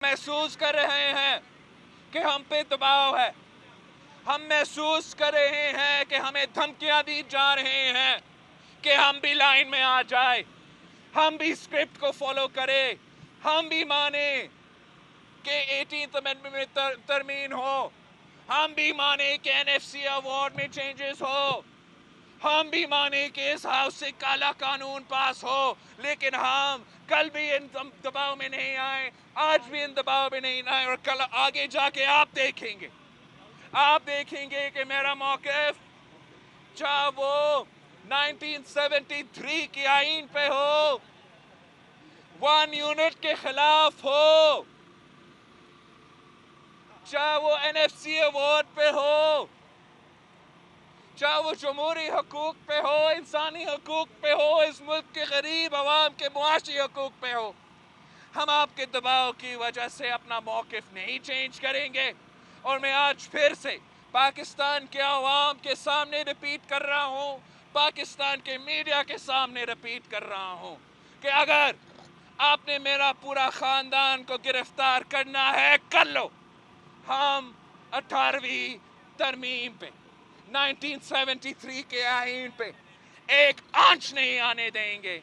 محسوس کر رہے ہیں کہ ہم پہ دباؤ ہے. ہم محسوس کر رہے ہیں کہ ہمیں دھمکیاں دی جا رہے ہیں کہ ہم بھی لائن میں آ جائیں, ہم بھی اسکرپٹ کو فالو کریں, ہم بھی مانیں کہ 18th امینڈمنٹ میں ترمیم ہو, ہم بھی مانیں کہ NFC ایوارڈ میں چینجز ہو, ہم بھی مانیں کہ اس ہاؤس سے کالا قانون پاس ہو. لیکن ہم کل بھی ان دباؤ میں نہیں آئے, آج بھی ان دباؤ میں نہیں آئے, اور کل آگے جا کے آپ دیکھیں گے کہ میرا موقف چاہے وہ 1973 کی آئین پہ ہو, 1 یونٹ کے خلاف ہو, چاہے وہ NFC ایوارڈ پہ ہو, چاہے وہ جمہوری حقوق پہ ہو, انسانی حقوق پہ ہو, اس ملک کے غریب عوام کے معاشی حقوق پہ ہو. ہم آپ کے دباؤ کی وجہ سے اپنا موقف نہیں چینج کریں گے. اور میں آج پھر سے پاکستان کے عوام کے سامنے ریپیٹ کر رہا ہوں, پاکستان کے میڈیا کے سامنے ریپیٹ کر رہا ہوں کہ اگر آپ نے میرا پورا خاندان کو گرفتار کرنا ہے کر لو. ہم 18ویں ترمیم پہ 1973 کے آئین پہ ایک آنچ نہیں آنے دیں گے.